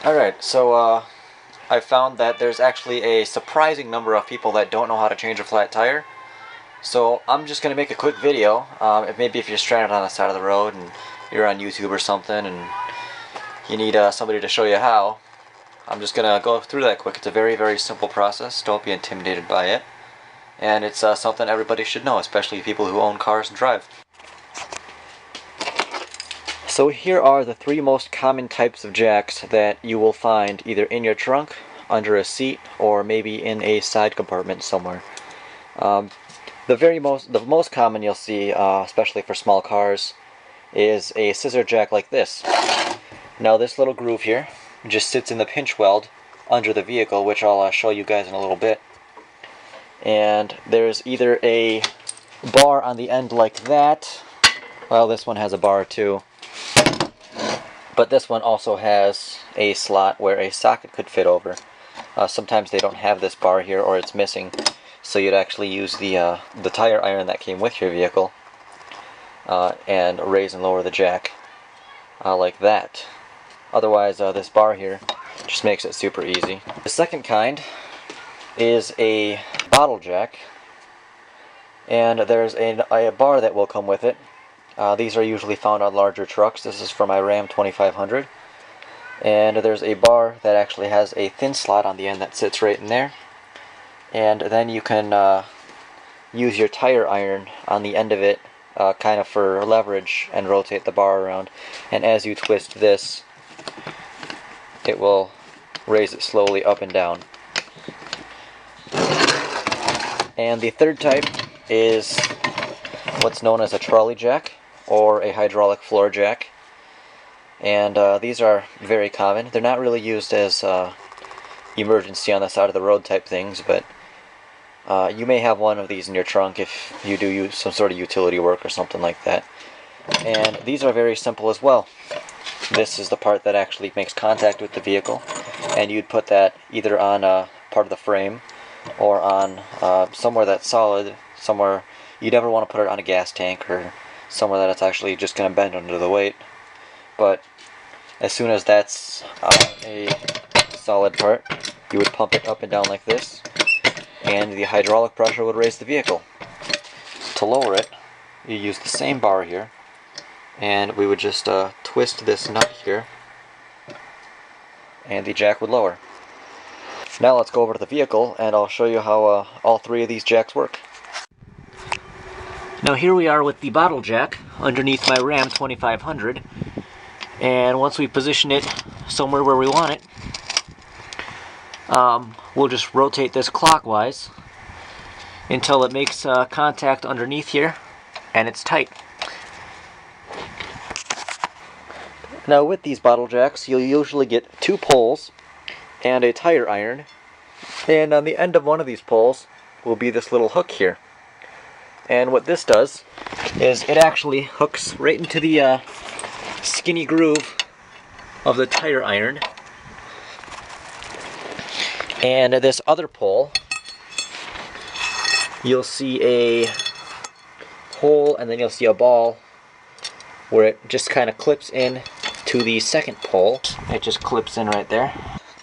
Alright, so I found that there's actually a surprising number of people that don't know how to change a flat tire. So I'm just going to make a quick video. Maybe if you're stranded on the side of the road and you're on YouTube or something and you need somebody to show you how, I'm just going to go through that quick. It's a very, very simple process. Don't be intimidated by it. And it's something everybody should know, especially people who own cars and drive. So here are the three most common types of jacks that you will find either in your trunk, under a seat, or maybe in a side compartment somewhere. The most common you'll see, especially for small cars, is a scissor jack like this. Now this little groove here just sits in the pinch weld under the vehicle, which I'll show you guys in a little bit. And there's either a bar on the end like that. Well, this one has a bar too. But this one also has a slot where a socket could fit over. Sometimes they don't have this bar here, or it's missing, so you'd actually use the tire iron that came with your vehicle and raise and lower the jack like that. Otherwise, this bar here just makes it super easy. The second kind is a bottle jack, and there's a bar that will come with it. These are usually found on larger trucks. This is for my Ram 2500. And there's a bar that actually has a thin slot on the end that sits right in there. And then you can use your tire iron on the end of it kind of for leverage and rotate the bar around. And as you twist this, it will raise it slowly up and down. And the third type is what's known as a trolley jack, or a hydraulic floor jack. And these are very common. They're not really used as emergency on the side of the road type things, but you may have one of these in your trunk if you do use some sort of utility work or something like that. And these are very simple as well. This is the part that actually makes contact with the vehicle, and you'd put that either on a part of the frame or on somewhere that's solid, somewhere you never want to put it on a gas tank or somewhere that it's actually just going to bend under the weight. But as soon as that's a solid part, you would pump it up and down like this, and the hydraulic pressure would raise the vehicle. To lower it, you use the same bar here, and we would just twist this nut here, and the jack would lower. Now let's go over to the vehicle, and I'll show you how all three of these jacks work. Now here we are with the bottle jack underneath my Ram 2500, and once we position it somewhere where we want it, we'll just rotate this clockwise until it makes contact underneath here and it's tight. Now with these bottle jacks, you'll usually get two poles and a tire iron, and on the end of one of these poles will be this little hook here. And what this does is it actually hooks right into the skinny groove of the tire iron. And this other pole, you'll see a hole, and then you'll see a ball where it just kind of clips in to the second pole. It just clips in right there.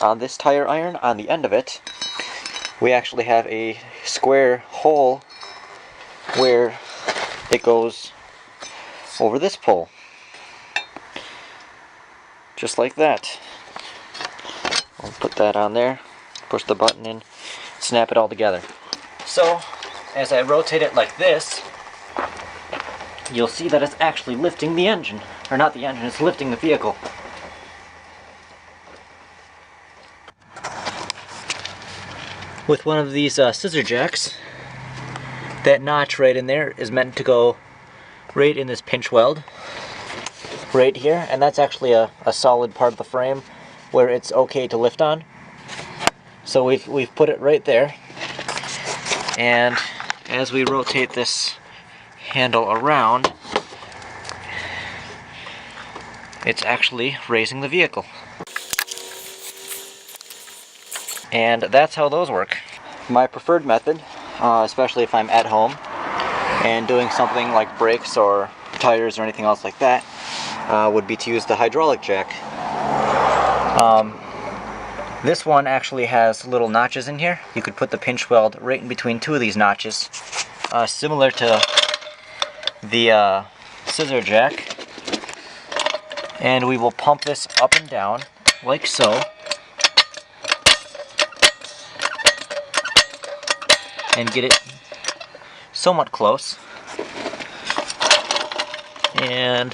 On this tire iron, on the end of it, we actually have a square hole where it goes over this pole, just like that. I'll put that on there, push the button in, snap it all together. So as I rotate it like this, you'll see that it's actually lifting the engine, or not the engine, it's lifting the vehicle. With one of these scissor jacks, that notch right in there is meant to go right in this pinch weld right here, and that's actually a solid part of the frame where it's okay to lift on. So we've put it right there, and as we rotate this handle around, it's actually raising the vehicle. And that's how those work. My preferred method, especially if I'm at home and doing something like brakes or tires or anything else like that, would be to use the hydraulic jack. This one actually has little notches in here. You could put the pinch weld right in between two of these notches, similar to the scissor jack. And we will pump this up and down like so. And get it somewhat close. And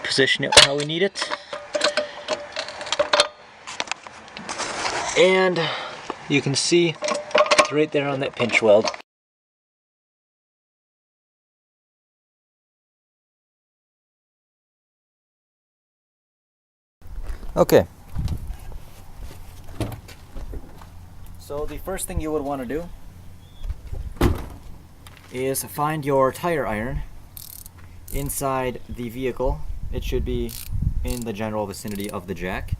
position it how we need it. And you can see it's right there on that pinch weld. Okay. So the first thing you would want to do is find your tire iron inside the vehicle. It should be in the general vicinity of the jack.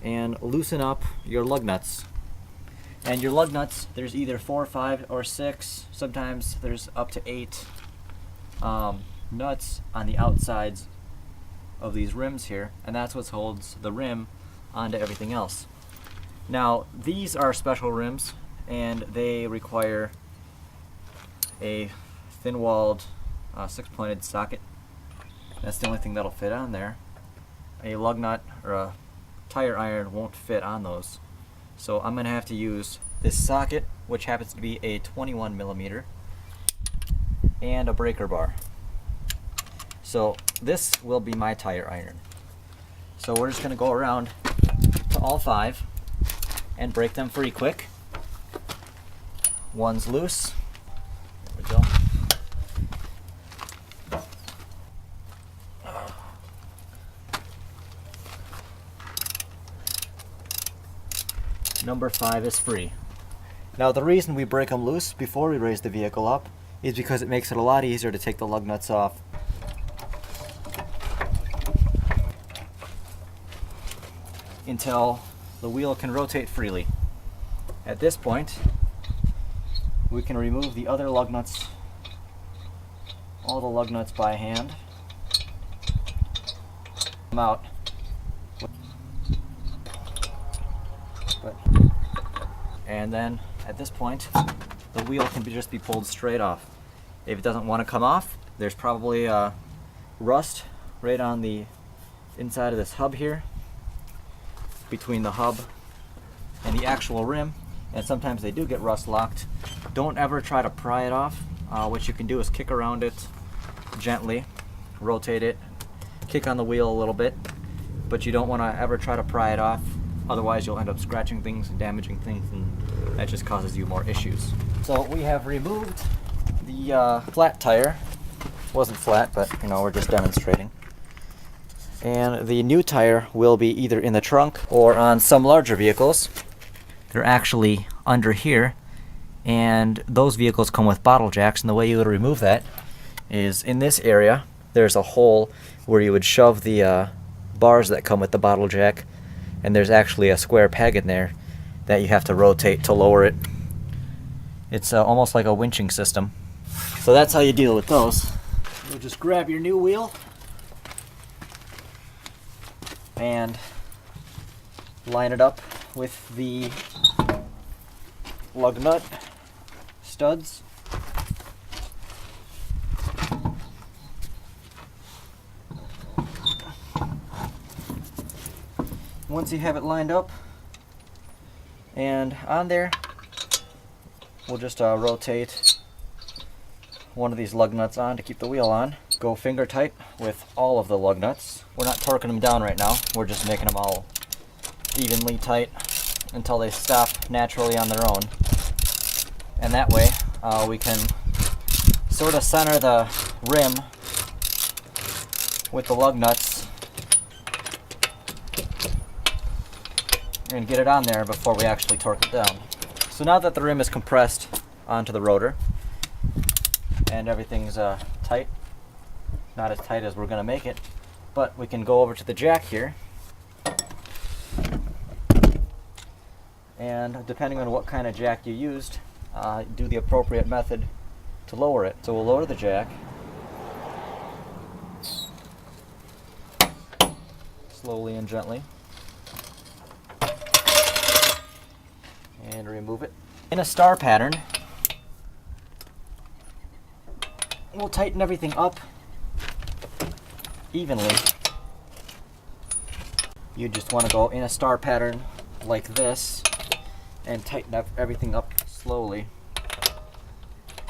And loosen up your lug nuts. And your lug nuts, there's either 4, 5, or 6. Sometimes there's up to 8 nuts on the outsides of these rims here, and that's what holds the rim onto everything else. Now, these are special rims, and they require a thin-walled 6-pointed socket. That's the only thing that'll fit on there. A lug nut or a tire iron won't fit on those. So I'm going to have to use this socket, which happens to be a 21mm, and a breaker bar. So this will be my tire iron. So we're just going to go around to all 5 and break them free quick. One's loose. There we go. Number 5 is free. Now the reason we break them loose before we raise the vehicle up is because it makes it a lot easier to take the lug nuts off. Until the wheel can rotate freely. At this point, we can remove the other lug nuts, all the lug nuts by hand. Them out. And then at this point, the wheel can just be pulled straight off. If it doesn't want to come off, there's probably rust right on the inside of this hub here, between the hub and the actual rim, and sometimes they do get rust locked. Don't ever try to pry it off. What you can do is kick around it gently, rotate it, kick on the wheel a little bit, but you don't want to ever try to pry it off. Otherwise you'll end up scratching things and damaging things, and that just causes you more issues. So we have removed the flat tire. It wasn't flat, but you know, we're just demonstrating. And the new tire will be either in the trunk or on some larger vehicles. They're actually under here, and those vehicles come with bottle jacks, and the way you would remove that is in this area there's a hole where you would shove the bars that come with the bottle jack, and there's actually a square peg in there that you have to rotate to lower it. It's almost like a winching system. So that's how you deal with those. You'll just grab your new wheel and line it up with the lug nut studs. Once you have it lined up and on there, we'll just rotate one of these lug nuts on to keep the wheel on. Go finger tight with all of the lug nuts. We're not torquing them down right now, we're just making them all evenly tight until they stop naturally on their own. And that way we can sort of center the rim with the lug nuts and get it on there before we actually torque it down. So now that the rim is compressed onto the rotor and everything's tight, not as tight as we're going to make it, but we can go over to the jack here, and depending on what kind of jack you used, do the appropriate method to lower it. So we'll lower the jack slowly and gently. and remove it. In a star pattern, we'll tighten everything up evenly. You just want to go in a star pattern like this and tighten up everything up slowly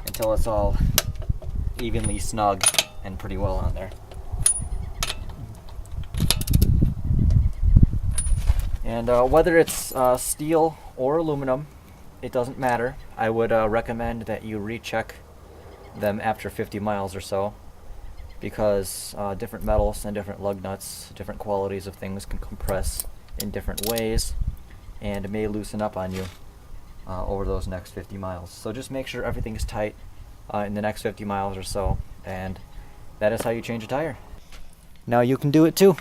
until it's all evenly snug and pretty well on there. And whether it's steel or aluminum, it doesn't matter. I would recommend that you recheck them after 50 miles or so, because different metals and different lug nuts, different qualities of things can compress in different ways and may loosen up on you over those next 50 miles. So just make sure everything is tight in the next 50 miles or so, and that is how you change a tire. Now you can do it too.